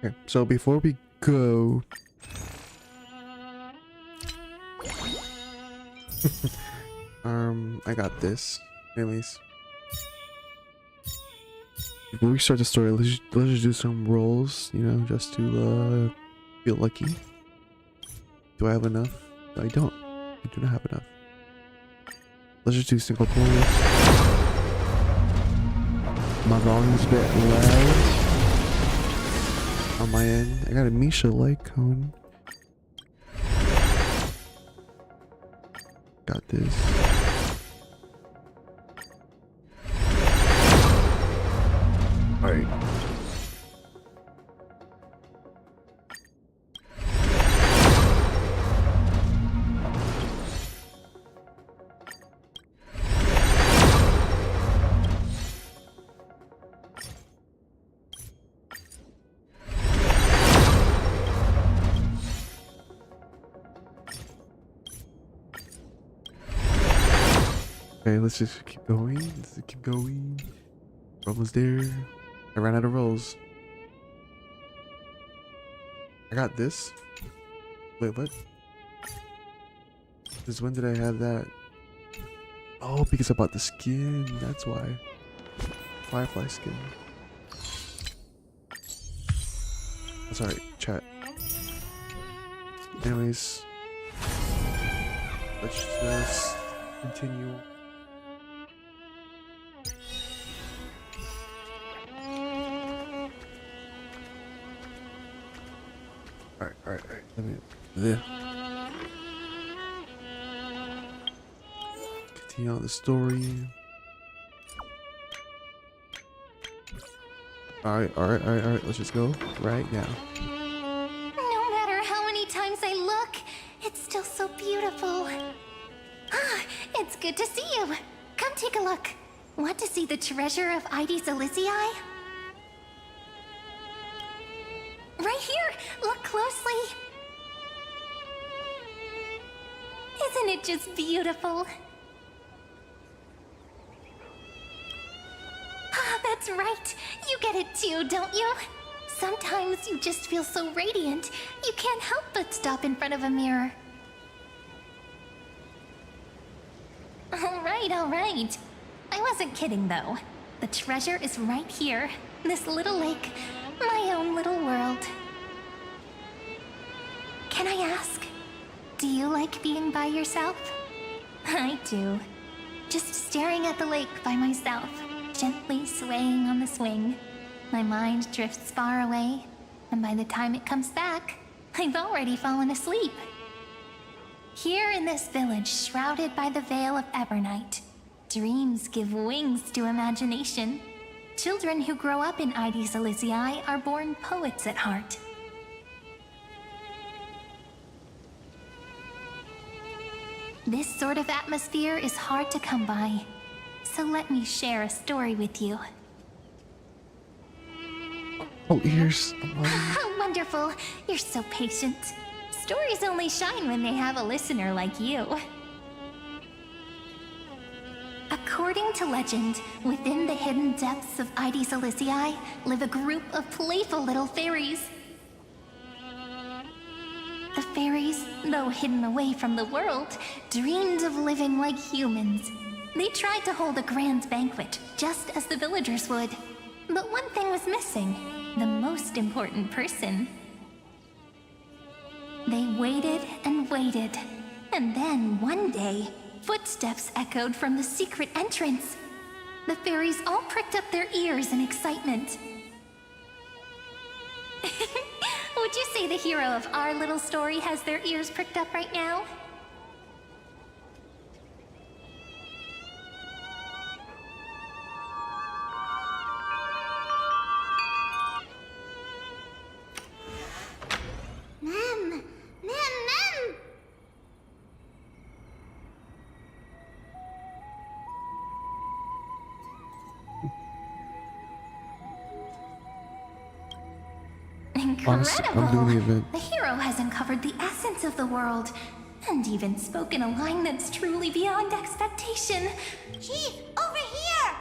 Okay, so before we go, I got this. Anyways, before we start the story, let's just do some rolls, you know, just to feel lucky. Do I have enough? I don't. I do not have enough. Let's just do single pulls. My volume's a bit loud on my end. I got a Misha light cone. Got this. Alright. Okay, let's just keep going. Let's just keep going. We're almost there. I ran out of rolls. I got this. Wait, what? Since when did I have that? Oh, because I bought the skin. That's why. Firefly skin. Oh, sorry, chat. Anyways. Let's just continue. Alright. Let me. There. Continue on the story. Alright. Let's just go right now. No matter how many times I look, it's still so beautiful. Ah, it's good to see you. Come take a look. Want to see the treasure of Hysilens? Right here! Look closely! Isn't it just beautiful? Ah, that's right! You get it too, don't you? Sometimes you just feel so radiant, you can't help but stop in front of a mirror. Alright. I wasn't kidding though. The treasure is right here. This little lake. My own little world. Can I ask, do you like being by yourself? I do. Just staring at the lake by myself, gently swaying on the swing. My mind drifts far away, and by the time it comes back, I've already fallen asleep. Here in this village shrouded by the veil of Ebernite, dreams give wings to imagination. Children who grow up in Hysilens are born poets at heart. This sort of atmosphere is hard to come by, so let me share a story with you. Oh, ears. How wonderful! You're so patient. Stories only shine when they have a listener like you. According to legend, within the hidden depths of Hysilens live a group of playful little fairies. The fairies, though hidden away from the world, dreamed of living like humans. They tried to hold a grand banquet, just as the villagers would. But one thing was missing, the most important person. They waited and waited, and then one day, footsteps echoed from the secret entrance. The fairies all pricked up their ears in excitement. Would you say the hero of our little story has their ears pricked up right now? Mem! Honestly, I'm doing the event. The hero has uncovered the essence of the world, and even spoken a line that's truly beyond expectation. Chief, over here!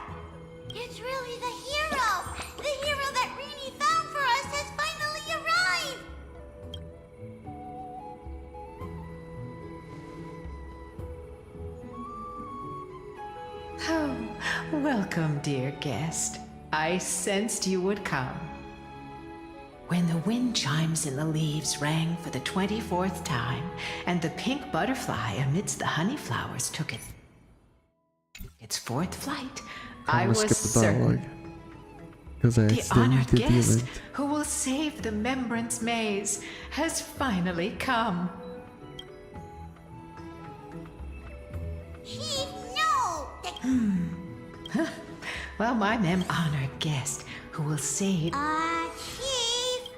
It's really the hero! The hero that Rini found for us has finally Welcome, dear guest. I sensed you would come. When the wind chimes in the leaves rang for the 24th time, and the pink butterfly amidst the honey flowers took its fourth flight, I was certain because I the accidentally honored did the guest event. who will save the Membrance Maze has finally come. Chief, no! Well, my honored guest who will save... Chief!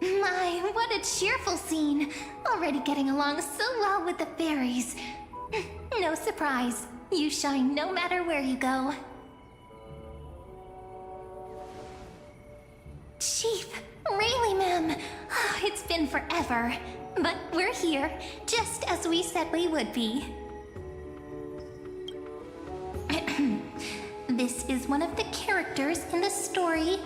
My, what a cheerful scene. Already getting along so well with the fairies. No surprise. You shine no matter where you go. Chief, really, ma'am. It's been forever. But we're here, just as we said we would be. This is one of the characters in the story.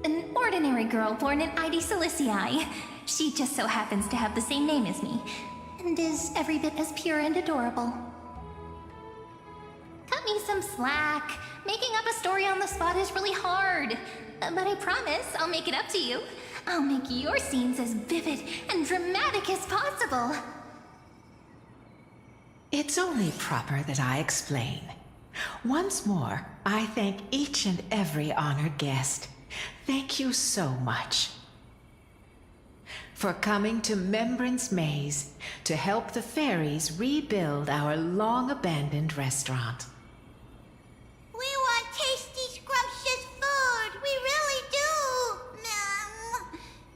An ordinary girl born in Ide Silicii. She just so happens to have the same name as me, and is every bit as pure and adorable. Cut me some slack. Making up a story on the spot is really hard. But I promise I'll make it up to you. I'll make your scenes as vivid and dramatic as possible. It's only proper that I explain. Once more, I thank each and every honored guest. Thank you so much for coming to Membrance Maze to help the fairies rebuild our long-abandoned restaurant. We want tasty, scrumptious food! We really do!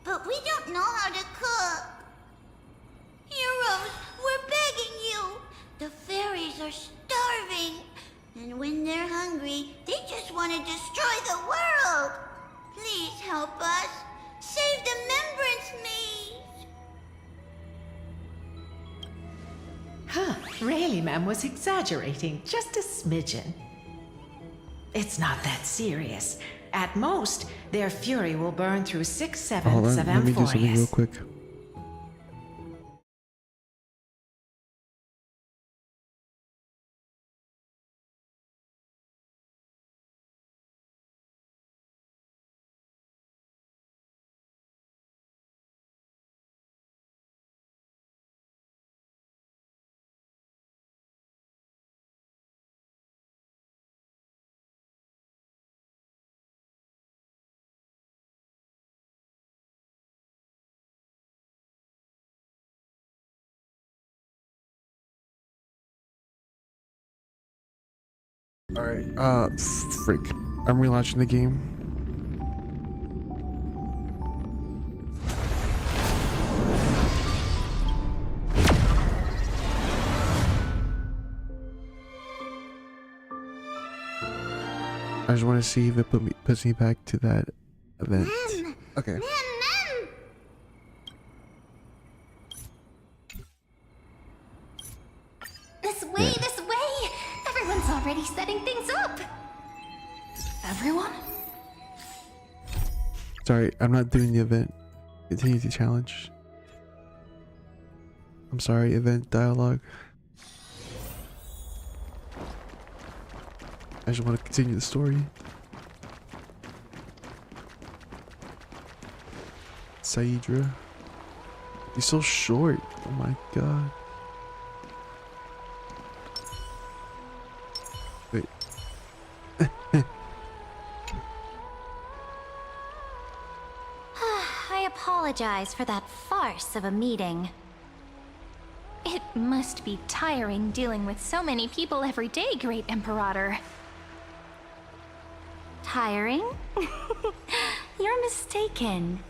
But we don't know how to cook. Heroes, we're begging you! The fairies are starving. And when they're hungry, they just want to destroy the world! Please help us! Save the Membrance Maze! Huh, really, ma'am, was exaggerating just a smidgen. It's not that serious. At most, their fury will burn through 6/7 Hold on, of let me do something real Amphoreus. quick. Alright, freak. I'm relaunching the game. I just want to see if it puts me back to that event. Okay. Mem! This way, this way! Everyone's already setting things up! Everyone? Sorry, I'm not doing the event. Continue the challenge. I'm sorry, event dialogue. I just want to continue the story. Saidra. You're so short. Oh my god. Wait. I apologize for that farce of a meeting. It must be tiring dealing with so many people every day, Great Imperator. Tiring? You're mistaken.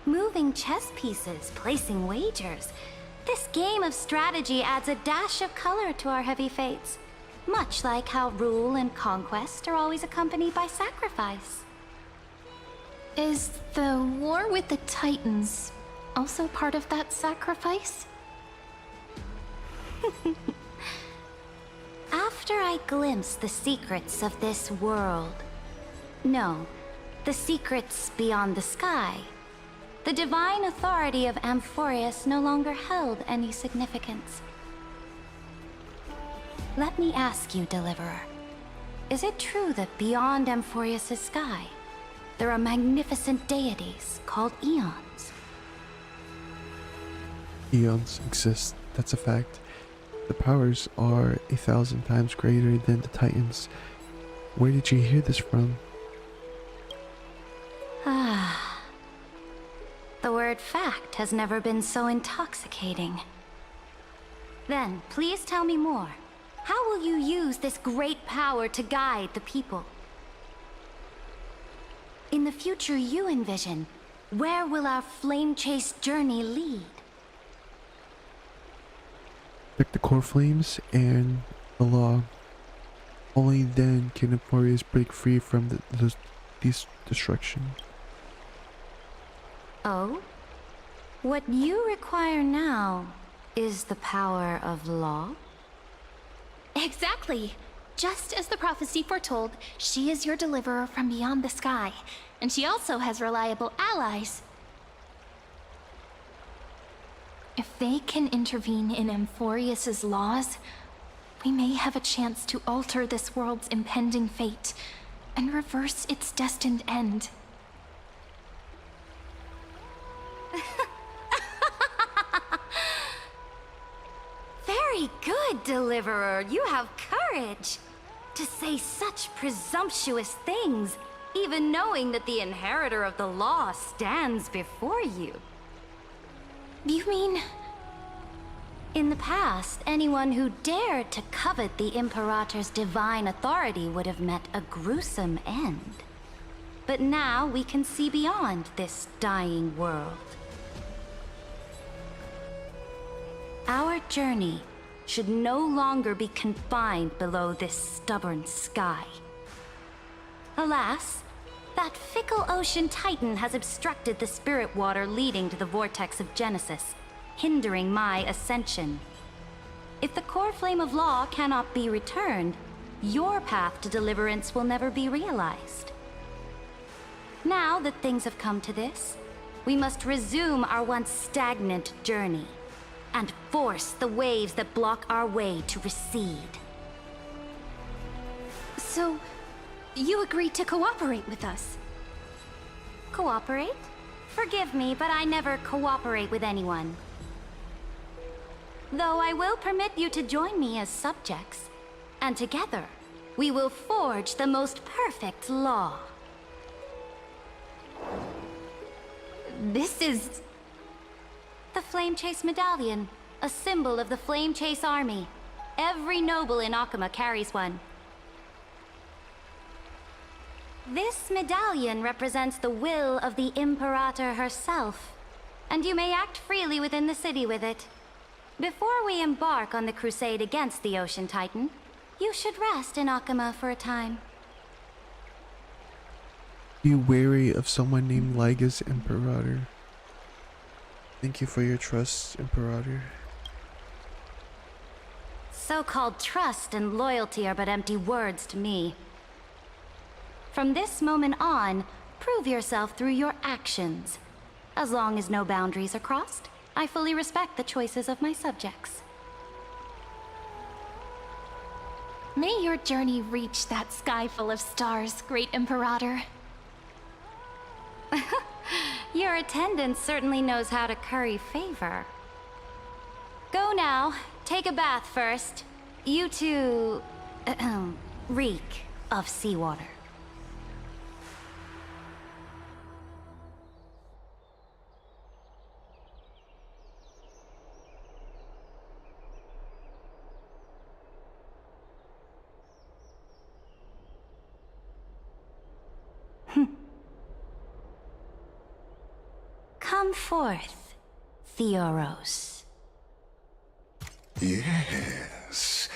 Moving chess pieces, placing wagers. This game of strategy adds a dash of color to our heavy fates. Much like how rule and conquest are always accompanied by sacrifice. Is the war with the Titans also part of that sacrifice? After I glimpse the secrets of this world... No, the secrets beyond the sky. The divine authority of Amphoreus no longer held any significance. Let me ask you, Deliverer. Is it true that beyond Amphoreus' sky, there are magnificent deities called eons? Eons exist, that's a fact. The powers are 1,000 times greater than the Titans. Where did you hear this from? Ah. The word fact has never been so intoxicating. Then, please tell me more. How will you use this great power to guide the people? In the future you envision, where will our flame chase journey lead? Protect the core flames and the law. Only then can Amphoreus break free from this destruction. Oh? What you require now is the power of law? Exactly. Just as the prophecy foretold, she is your deliverer from beyond the sky, and she also has reliable allies. If they can intervene in Amphoreus' laws, we may have a chance to alter this world's impending fate and reverse its destined end. Very good, Deliverer. You have courage. To say such presumptuous things, even knowing that the inheritor of the law stands before you. You mean... In the past, anyone who dared to covet the Imperator's divine authority would have met a gruesome end. But now we can see beyond this dying world. Our journey should no longer be confined below this stubborn sky. Alas, that fickle ocean titan has obstructed the spirit water leading to the vortex of Genesis, hindering my ascension. If the core flame of law cannot be returned, your path to deliverance will never be realized. Now that things have come to this, we must resume our once stagnant journey and force the waves that block our way to recede. So, you agreed to cooperate with us? Cooperate? Forgive me, but I never cooperate with anyone. Though I will permit you to join me as subjects, and together, we will forge the most perfect law. This is... The Flame Chase Medallion, a symbol of the Flame Chase Army. Every noble in Akuma carries one. This medallion represents the will of the Imperator herself, and you may act freely within the city with it. Before we embark on the crusade against the Ocean Titan, you should rest in Akuma for a time. Be wary of someone named Liga's Imperator. Thank you for your trust, Imperator. So-called trust and loyalty are but empty words to me. From this moment on, prove yourself through your actions. As long as no boundaries are crossed, I fully respect the choices of my subjects. May your journey reach that sky full of stars, Great Imperator. Your attendant certainly knows how to curry favor. Go now. Take a bath first. You two... reek of seawater. Come forth, Theoros. Yes.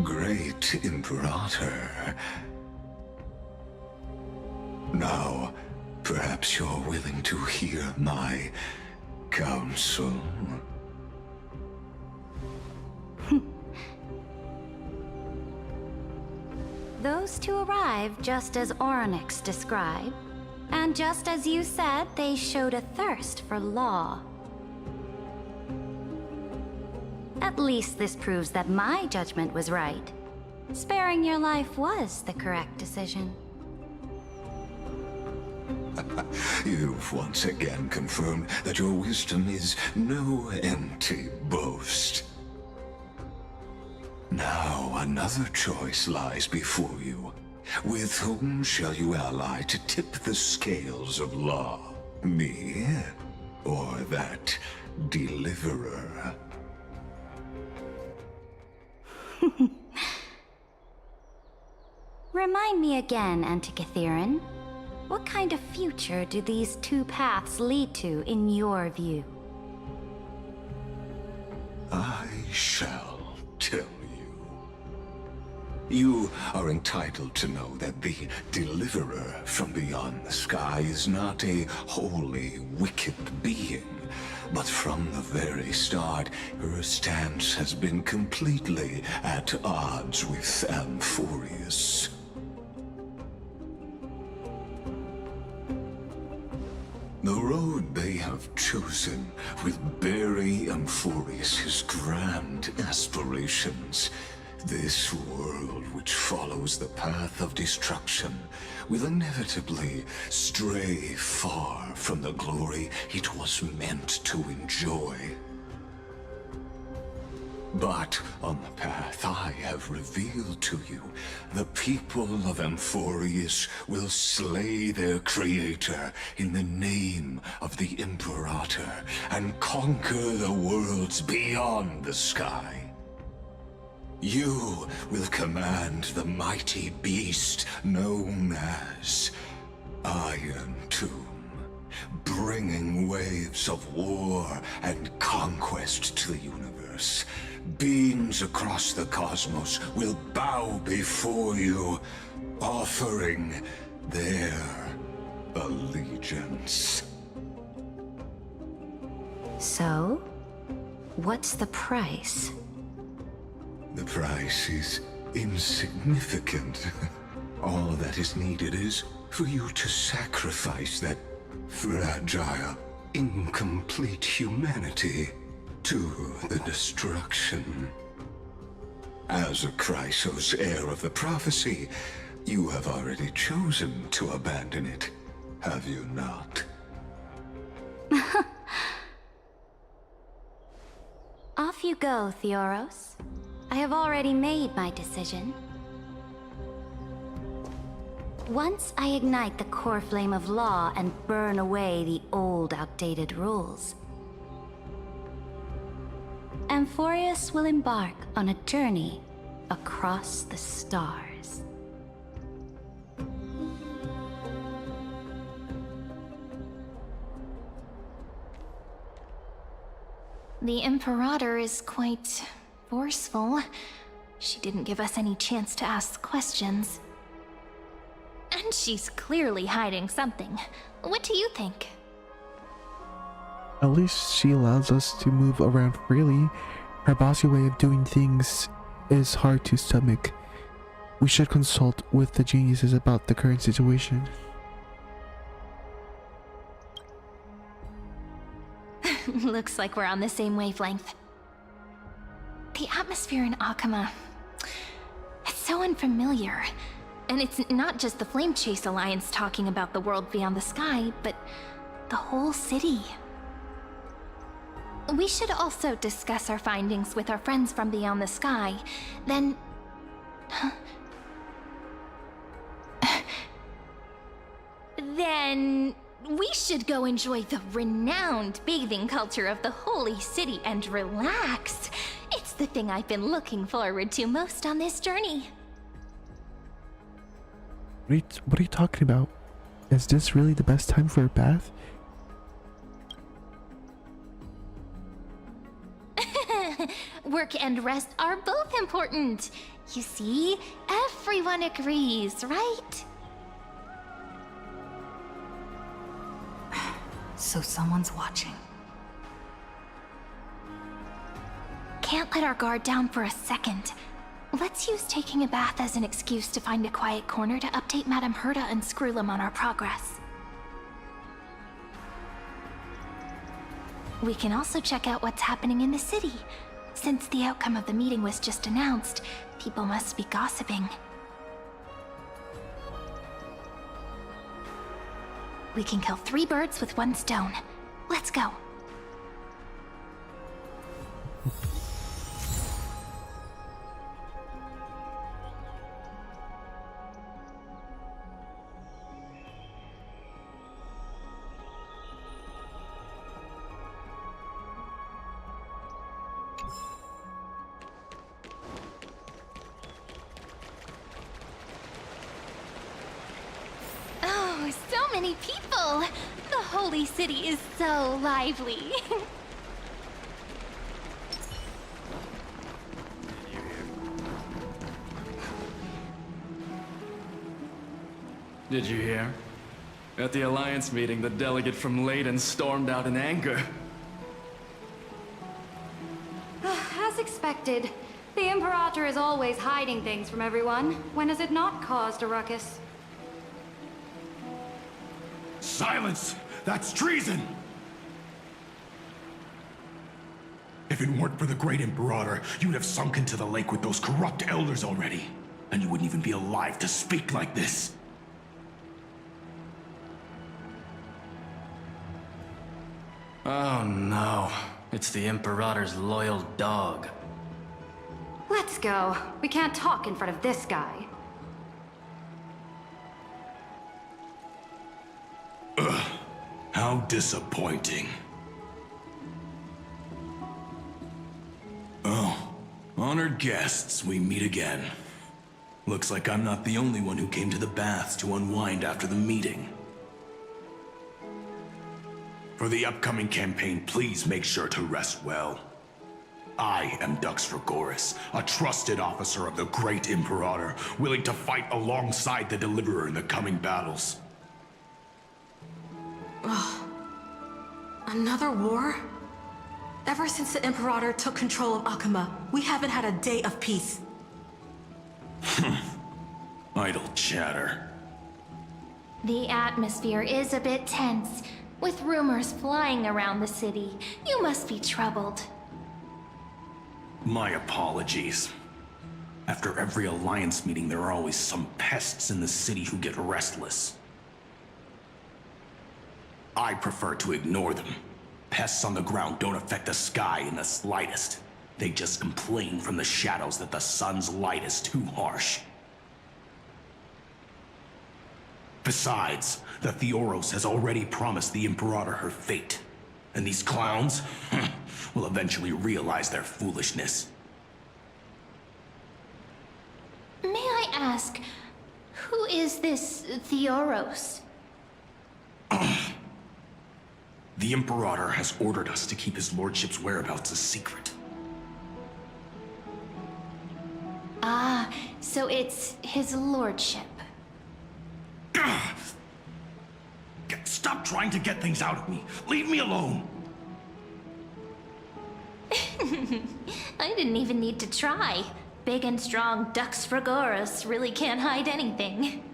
Great Imperator. Now, perhaps you're willing to hear my counsel. Those two arrived just as Oryx described, and just as you said, they showed a thirst for law. At least this proves that my judgment was right. Sparing your life was the correct decision. You've once again confirmed that your wisdom is no empty boast. Now another choice lies before you. With whom shall you ally to tip the scales of law? Me, or that deliverer? Remind me again, Antikythera. What kind of future do these two paths lead to in your view? I shall tell you. You are entitled to know that the deliverer from beyond the sky is not a wholly wicked being, but from the very start, her stance has been completely at odds with Amphoreus. The road they have chosen will bury Amphoreus' grand aspirations. This world which follows the path of destruction will inevitably stray far from the glory it was meant to enjoy. But on the path I have revealed to you, the people of Amphoreus will slay their creator in the name of the Imperator and conquer the worlds beyond the sky. You will command the mighty beast known as Iron Tomb, bringing waves of war and conquest to the universe. Beings across the cosmos will bow before you, offering their allegiance. So, what's the price? The price is insignificant. All that is needed is for you to sacrifice that fragile, incomplete humanity to the destruction. As a Chrysos, heir of the prophecy, you have already chosen to abandon it, have you not? Off you go, Theoros. I have already made my decision. Once I ignite the core flame of law and burn away the old, outdated rules, Amphoreus will embark on a journey across the stars. The Imperator is quite forceful. She didn't give us any chance to ask questions. And she's clearly hiding something. What do you think? At least she allows us to move around freely. Her bossy way of doing things is hard to stomach. We should consult with the geniuses about the current situation. Looks like we're on the same wavelength. The atmosphere in Akama, it's so unfamiliar. And it's not just the Flame Chase Alliance talking about the world beyond the sky, but the whole city. We should also discuss our findings with our friends from beyond the sky. Then... then... we should go enjoy the renowned bathing culture of the holy city and relax. It's the thing I've been looking forward to most on this journey. What are you talking about? Is this really the best time for a bath? Work and rest are both important. You see, everyone agrees, right? So someone's watching. Can't let our guard down for a second. Let's use taking a bath as an excuse to find a quiet corner to update Madame Herta and Screwlum on our progress. We can also check out what's happening in the city. Since the outcome of the meeting was just announced, people must be gossiping. We can kill 3 birds with 1 stone. Let's go. Oh, so many people! The holy city is so lively. Did you hear? At the Alliance meeting, the delegate from Leyden stormed out in anger. As expected, the Imperator is always hiding things from everyone. When has it not caused a ruckus? Silence! That's treason! If it weren't for the great Imperator, you'd have sunk into the lake with those corrupt elders already. And you wouldn't even be alive to speak like this. Oh no, it's the Imperator's loyal dog. Let's go. We can't talk in front of this guy. How disappointing. Oh, honored guests, we meet again. Looks like I'm not the only one who came to the baths to unwind after the meeting. For the upcoming campaign, please make sure to rest well. I am Dux Fragoris, a trusted officer of the great Imperator, willing to fight alongside the Deliverer in the coming battles. Another war? Ever since the Imperator took control of Akuma, we haven't had a day of peace. Idle chatter. The atmosphere is a bit tense, with rumors flying around the city. You must be troubled. My apologies. After every Alliance meeting, there are always some pests in the city who get restless. I prefer to ignore them. Pests on the ground don't affect the sky in the slightest. They just complain from the shadows that the sun's light is too harsh. Besides, the Theoros has already promised the Imperator her fate. And these clowns will eventually realize their foolishness. May I ask, who is this Theoros? The Imperator has ordered us to keep his lordship's whereabouts a secret. Ah, so it's his lordship. Stop trying to get things out of me. Leave me alone. I didn't even need to try. Big and strong Dux Fragoris really can't hide anything.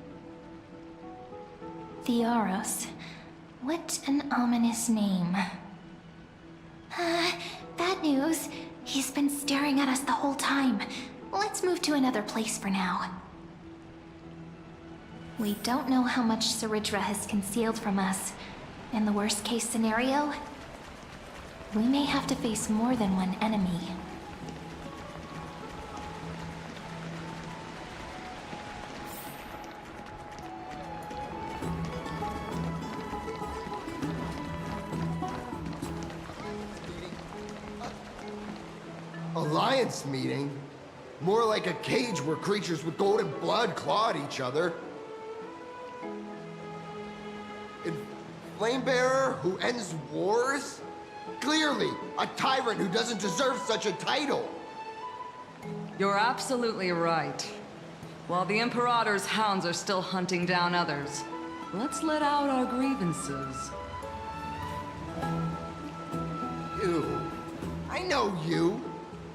Theoros. What an ominous name. Bad news. He's been staring at us the whole time. Let's move to another place for now. We don't know how much Saridra has concealed from us. In the worst case scenario, we may have to face more than one enemy. Alliance meeting? More like a cage where creatures with golden blood claw at each other. And Flamebearer who ends wars? Clearly, a tyrant who doesn't deserve such a title. You're absolutely right. While the Imperator's hounds are still hunting down others, let's let out our grievances. You. I know you.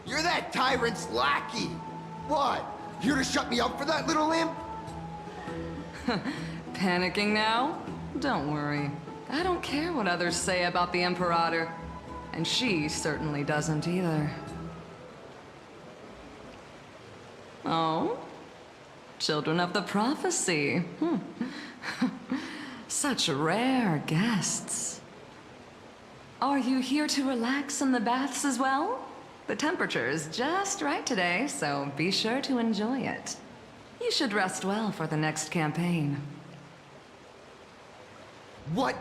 You're that tyrant's lackey. What? Here to shut me up for that little imp? Panicking now? Don't worry. I don't care what others say about the Imperator. And she certainly doesn't either. Oh? Children of the prophecy. Such rare guests. Are you here to relax in the baths as well? The temperature is just right today, so be sure to enjoy it. You should rest well for the next campaign. What?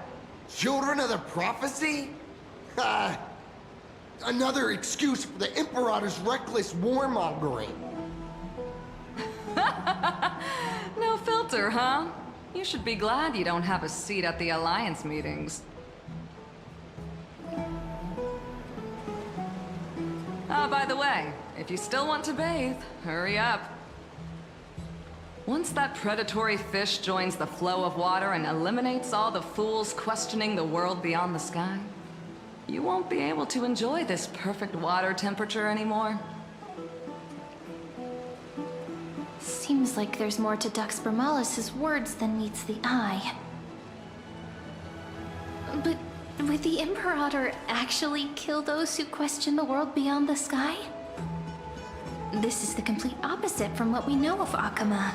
Children of the prophecy? Another excuse for the Imperator's reckless warmongering. No filter, huh? You should be glad you don't have a seat at the Alliance meetings. By the way, if you still want to bathe, hurry up. Once that predatory fish joins the flow of water and eliminates all the fools questioning the world beyond the sky, you won't be able to enjoy this perfect water temperature anymore. Seems like there's more to Dux Bermalis' words than meets the eye. But would the Imperator actually kill those who question the world beyond the sky? This is the complete opposite from what we know of Akama.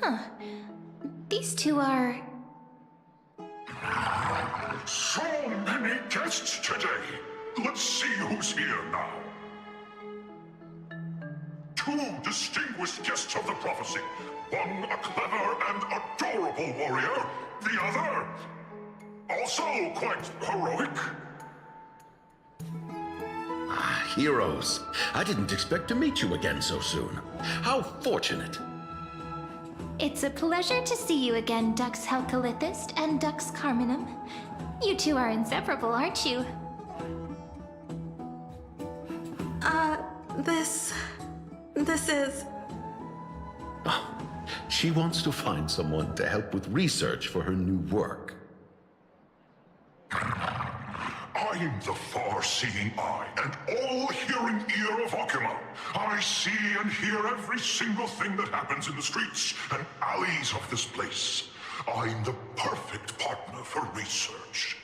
Huh. These two are... So many guests today. Let's see who's here now. Two distinguished guests of the prophecy. One a clever and adorable warrior. The other, also quite heroic. Heroes. I didn't expect to meet you again so soon. How fortunate. It's a pleasure to see you again, Dux Helcalithist and Dux Carminum. You two are inseparable, aren't you? This is... Oh, she wants to find someone to help with research for her new work. I'm the far-seeing eye and all-hearing ear of Akama. I see and hear every single thing that happens in the streets and alleys of this place. I'm the perfect partner for research.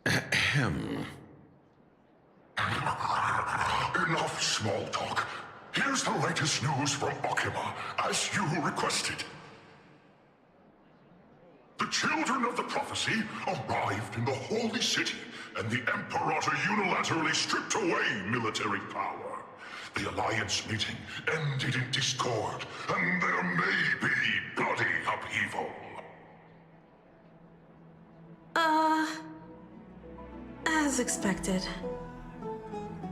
Ahem. Enough small talk. Here's the latest news from Akama, as you requested. The children of the prophecy arrived in the holy city, and the Imperator unilaterally stripped away military power. The Alliance meeting ended in discord, and there may be bloody upheaval. As expected.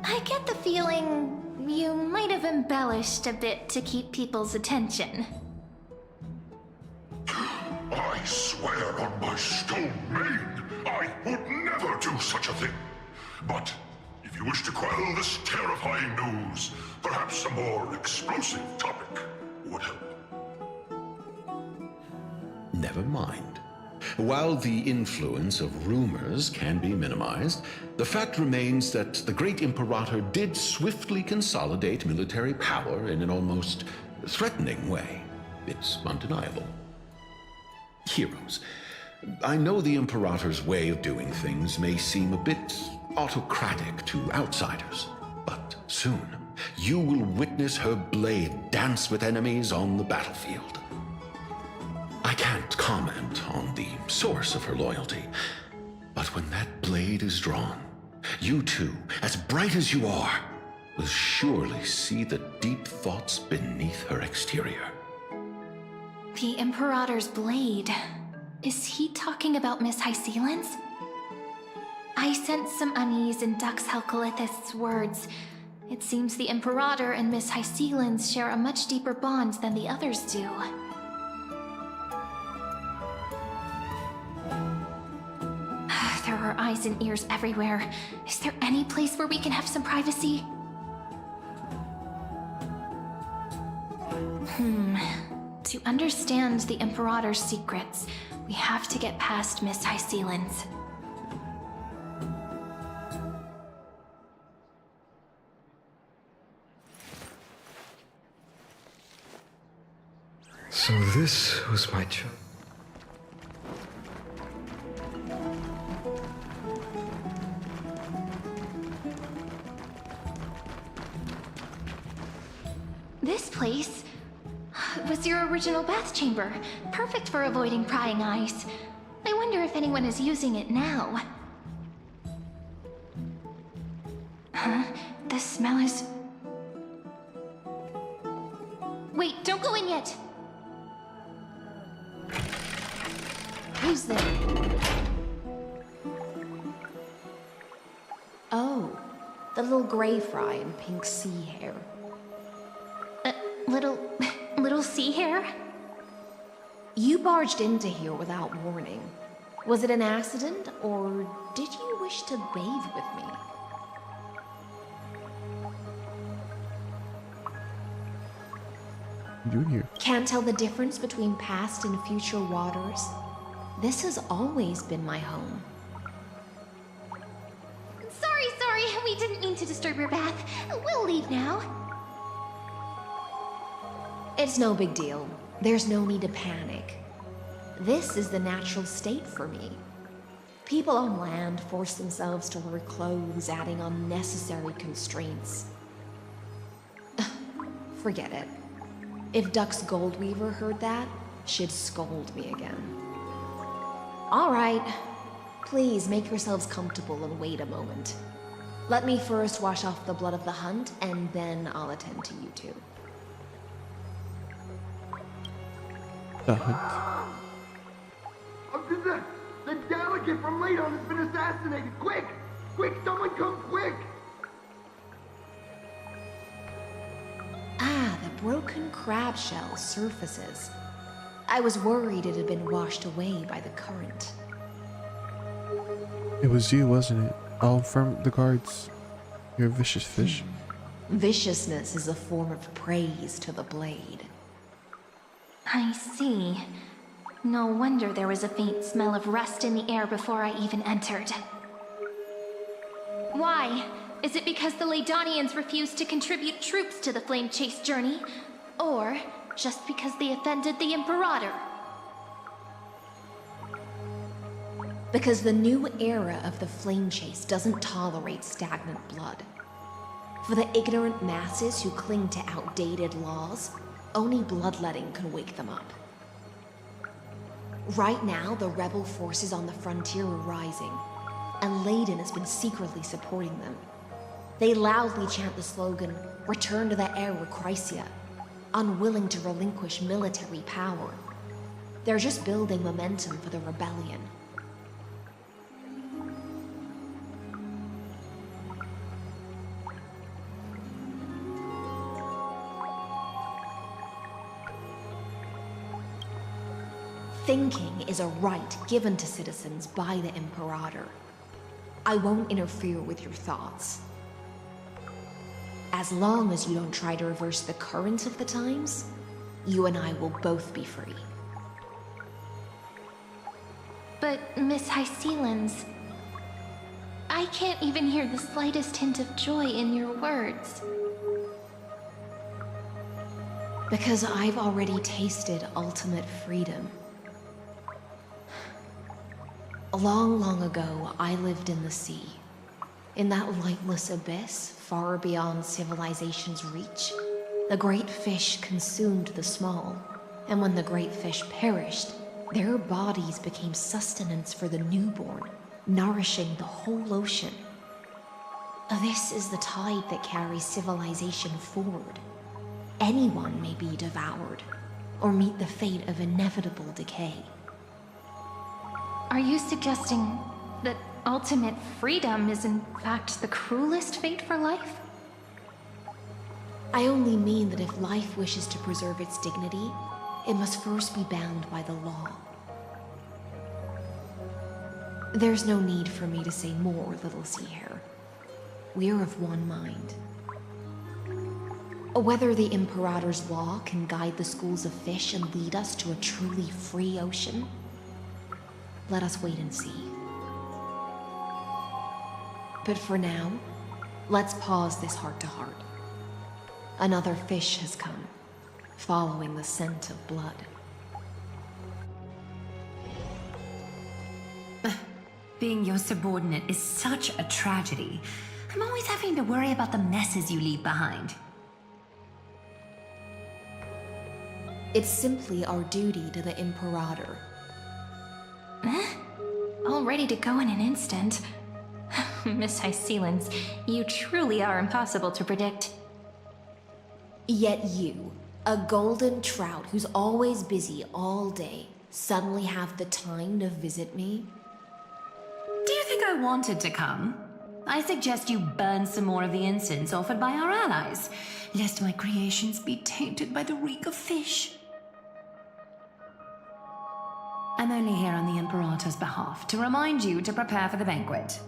I get the feeling you might have embellished a bit to keep people's attention. I swear on my stone maid, I would never do such a thing. But if you wish to quell this terrifying news, perhaps a more explosive topic would help. Never mind. While the influence of rumors can be minimized, the fact remains that the great Imperator did swiftly consolidate military power in an almost threatening way. It's undeniable. Heroes, I know the Imperator's way of doing things may seem a bit autocratic to outsiders, but soon you will witness her blade dance with enemies on the battlefield. I can't comment on the source of her loyalty, but when that blade is drawn, you two, as bright as you are, will surely see the deep thoughts beneath her exterior. The Imperator's blade. Is he talking about Miss Hysilens? I sense some unease in Dux Helcalithist's words. It seems the Imperator and Miss Hysilens share a much deeper bond than the others do. There are eyes and ears everywhere. Is there any place where we can have some privacy? To understand the Imperator's secrets, we have to get past Miss Hysilens. So this was my choice. This place was your original bath chamber. Perfect for avoiding prying eyes. I wonder if anyone is using it now. Huh? The smell is... Wait, don't go in yet! Who's there? Oh, the little gray fry in pink sea hair. Little sea hair? You barged into here without warning. Was it an accident, or did you wish to bathe with me? What are you doing here? Can't tell the difference between past and future waters? This has always been my home. Sorry, we didn't mean to disturb your bath. We'll leave now. It's no big deal. There's no need to panic. This is the natural state for me. People on land force themselves to wear clothes, adding unnecessary constraints. Forget it. If Duck's Goldweaver heard that, she'd scold me again. All right. Please make yourselves comfortable and wait a moment. Let me first wash off the blood of the hunt, and then I'll attend to you two. The hunt. The delegate from Ladon has been assassinated! Quick! Quick, someone come quick! Ah, the broken crab shell surfaces. I was worried it had been washed away by the current. It was you, wasn't it? I'll inform the guards. You're a vicious fish. Viciousness is a form of praise to the blade. I see. No wonder there was a faint smell of rust in the air before I even entered. Why? Is it because the Ladonians refused to contribute troops to the Flame Chase journey? Or just because they offended the Imperator? Because the new era of the Flame Chase doesn't tolerate stagnant blood. For the ignorant masses who cling to outdated laws, only bloodletting can wake them up. Right now, the rebel forces on the frontier are rising, and Ladon has been secretly supporting them. They loudly chant the slogan, "Return to the Era Chrysia," unwilling to relinquish military power. They're just building momentum for the rebellion. Thinking is a right given to citizens by the Imperator. I won't interfere with your thoughts. As long as you don't try to reverse the current of the times, you and I will both be free. But, Miss Hysilens, I can't even hear the slightest hint of joy in your words. Because I've already tasted ultimate freedom. Long, long ago, I lived in the sea. In that lightless abyss, far beyond civilization's reach, the great fish consumed the small. And when the great fish perished, their bodies became sustenance for the newborn, nourishing the whole ocean. This is the tide that carries civilization forward. Anyone may be devoured, or meet the fate of inevitable decay. Are you suggesting that ultimate freedom is in fact the cruelest fate for life? I only mean that if life wishes to preserve its dignity, it must first be bound by the law. There's no need for me to say more, Little Sea Hare. We're of one mind. Whether the Imperator's law can guide the schools of fish and lead us to a truly free ocean, let us wait and see. But for now, let's pause this heart-to-heart. Another fish has come. following the scent of blood. Being your subordinate is such a tragedy. I'm always having to worry about the messes you leave behind. It's simply our duty to the Imperator. All ready to go in an instant. Miss Hysilens, you truly are impossible to predict. Yet you, a golden trout who's always busy all day, suddenly have the time to visit me? Do you think I wanted to come? I suggest you burn some more of the incense offered by our allies, lest my creations be tainted by the reek of fish. I'm only here on the Imperator's behalf to remind you to prepare for the banquet.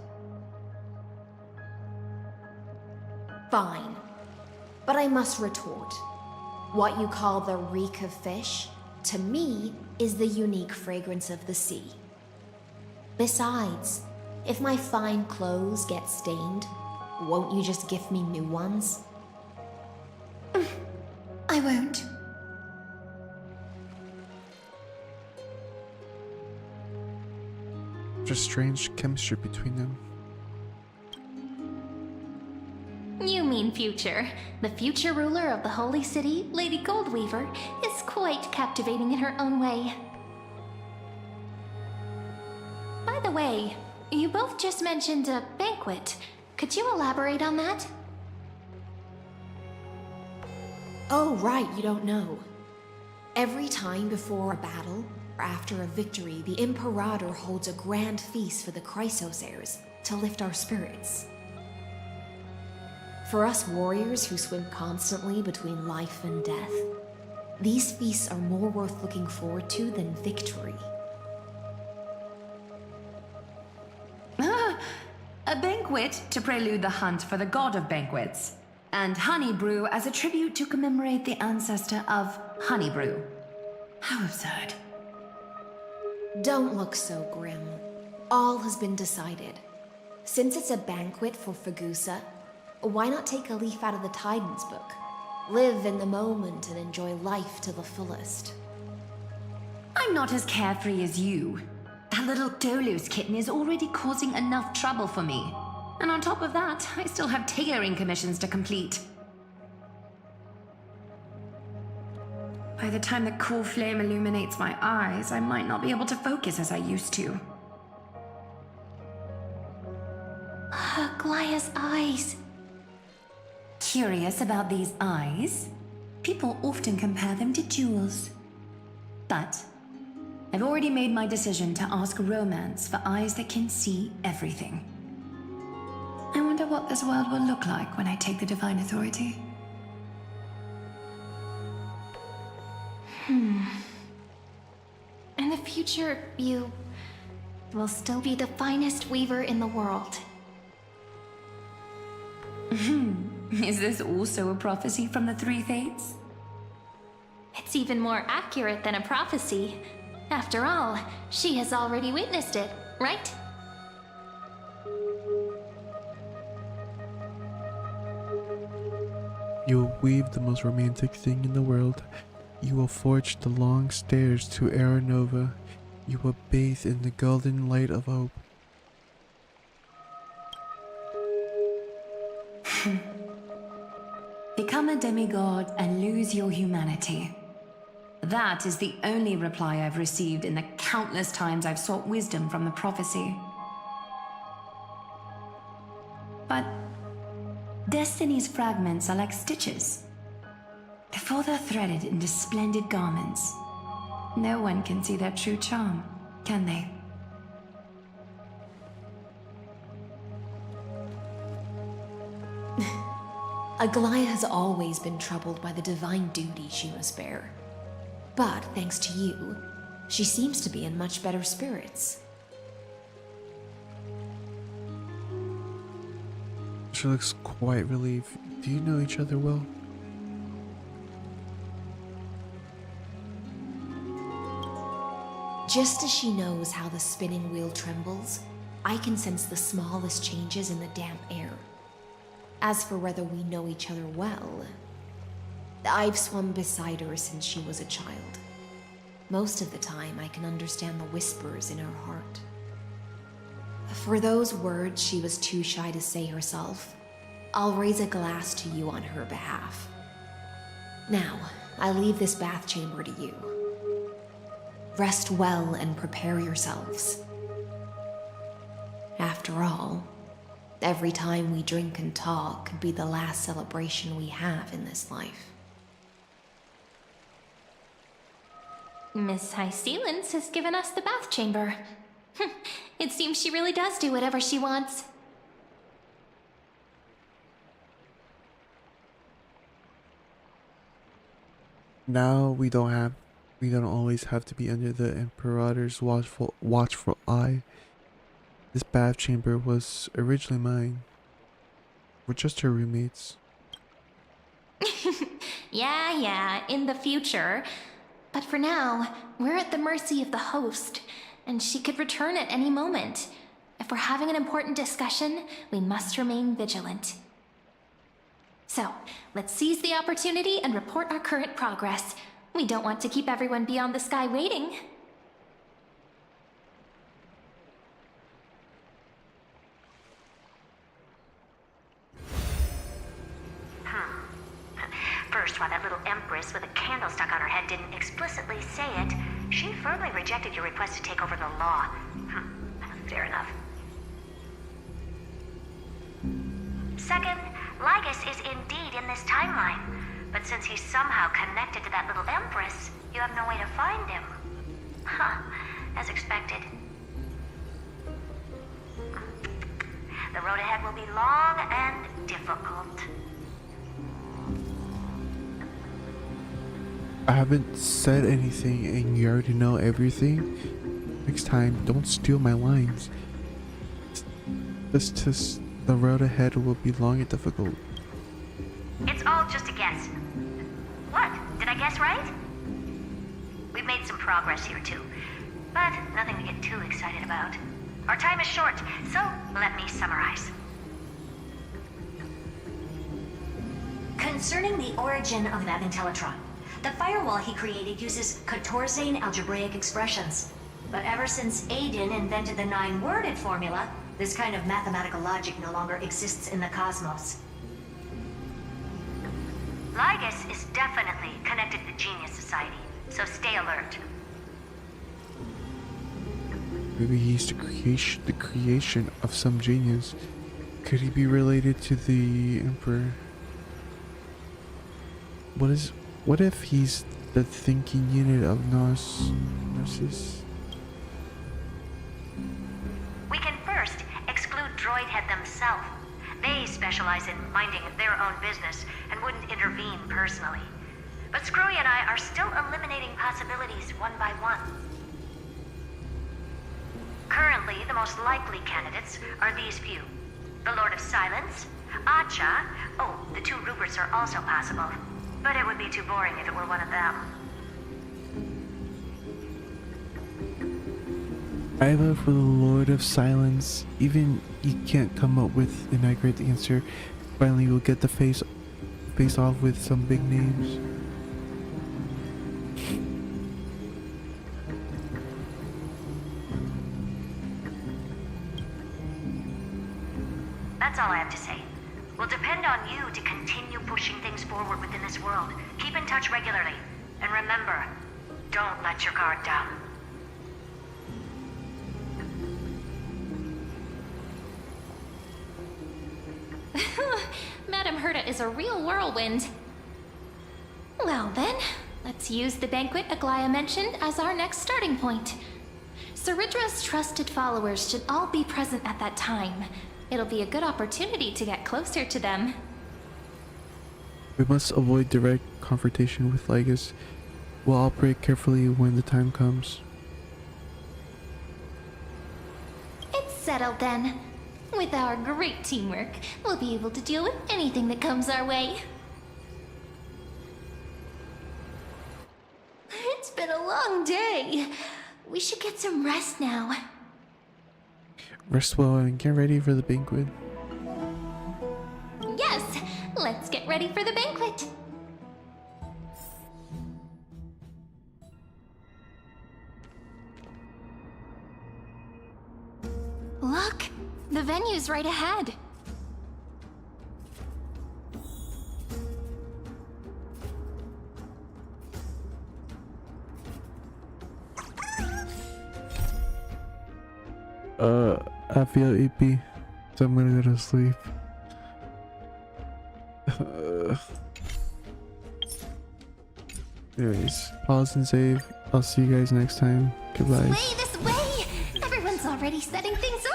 Fine. But I must retort. What you call the reek of fish, to me, is the unique fragrance of the sea. Besides, if my fine clothes get stained, won't you just gift me new ones? I won't. Just strange chemistry between them. You mean future. The future ruler of the Holy City, Lady Goldweaver, is quite captivating in her own way. By the way, you both just mentioned a banquet. Could you elaborate on that? Oh, right, you don't know. Every time before a battle, or after a victory, the Imperator holds a grand feast for the Chrysos heirs to lift our spirits. For us warriors who swim constantly between life and death, these feasts are more worth looking forward to than victory. A banquet to prelude the hunt for the god of banquets, and honey brew as a tribute to commemorate the ancestor of honey brew. How absurd. Don't look so grim. All has been decided. Since it's a banquet for Fagusa, why not take a leaf out of the Tidens book? Live in the moment and enjoy life to the fullest. I'm not as carefree as you. That little Dolos kitten is already causing enough trouble for me. And on top of that, I still have tailoring commissions to complete. By the time the cool flame illuminates my eyes, I might not be able to focus as I used to. Glaya's eyes. Curious about these eyes? People often compare them to jewels. But I've already made my decision to ask Romance for eyes that can see everything. I wonder what this world will look like when I take the Divine Authority. In the future, you will still be the finest weaver in the world. Is this also a prophecy from the Three Fates? It's even more accurate than a prophecy. After all, she has already witnessed it, right? You will weave the most romantic thing in the world. You will forge the long stairs to Aranova. You will bathe in the golden light of hope. Become a demigod and lose your humanity. That is the only reply I've received in the countless times I've sought wisdom from the prophecy. But Destiny's fragments are like stitches. Before they're threaded into splendid garments, no one can see their true charm, can they? Aglaya has always been troubled by the divine duty she must bear. But thanks to you, she seems to be in much better spirits. She looks quite relieved. Do you know each other well? Just as she knows how the spinning wheel trembles, I can sense the smallest changes in the damp air. As for whether we know each other well, I've swum beside her since she was a child. Most of the time, I can understand the whispers in her heart. For those words she was too shy to say herself, I'll raise a glass to you on her behalf. Now, I leave this bath chamber to you. Rest well and prepare yourselves. After all, every time we drink and talk could be the last celebration we have in this life. Miss Hysilens has given us the bath chamber. It seems she really does do whatever she wants. Now we don't always have to be under the Imperator's watchful eye. This bath chamber was originally mine. We're just her roommates. Yeah, in the future. But for now, we're at the mercy of the host, and she could return at any moment. If we're having an important discussion, we must remain vigilant. So, let's seize the opportunity and report our current progress. We don't want to keep everyone beyond the sky waiting. First, while that little empress with a candle stuck on her head didn't explicitly say it, she firmly rejected your request to take over the law. Fair enough. Second, Lygus is indeed in this timeline, but since he's somehow connected to that little empress, you have no way to find him. As expected. The road ahead will be long and difficult. I haven't said anything and you already know everything. Next time, don't steal my lines. The road ahead will be long and difficult. It's all just a guess. What? Did I guess right? We've made some progress here too, but nothing to get too excited about. Our time is short, so let me summarize. Concerning the origin of that Intellitron, the firewall he created uses Catorzane algebraic expressions. But ever since Aiden invented the 9-worded formula, this kind of mathematical logic no longer exists in the cosmos. Lygus is definitely connected to the Genius Society, so stay alert. Maybe he's the creation of some genius. Could he be related to the Emperor? What if he's the thinking unit of Gnosis? We can first exclude Droidhead themselves. They specialize in minding their own business and wouldn't intervene personally. But Screwy and I are still eliminating possibilities one by one. Currently, the most likely candidates are these few. The Lord of Silence, Acha, the 2 Ruperts are also possible. But it would be too boring if it were one of them. I vote for the Lord of Silence. Even he can't come up with an accurate answer. Finally, we'll get the face off with some big names. That's all I have to say. We'll depend on you to continue pushing things forward within this world. Keep in touch regularly. And remember, don't let your guard down. Madame Herta is a real whirlwind. Well then, let's use the banquet Aglaya mentioned as our next starting point. Ceridra's trusted followers should all be present at that time. It'll be a good opportunity to get closer to them. We must avoid direct confrontation with Lygus. We'll operate carefully when the time comes. It's settled then. With our great teamwork, we'll be able to deal with anything that comes our way. It's been a long day. We should get some rest now. Rest well and get ready for the banquet. Yes, let's get ready for the banquet. continues right ahead. I feel EP, so I'm gonna go to sleep. Anyways, pause and save. I'll see you guys next time. Goodbye. This way! Everyone's already setting things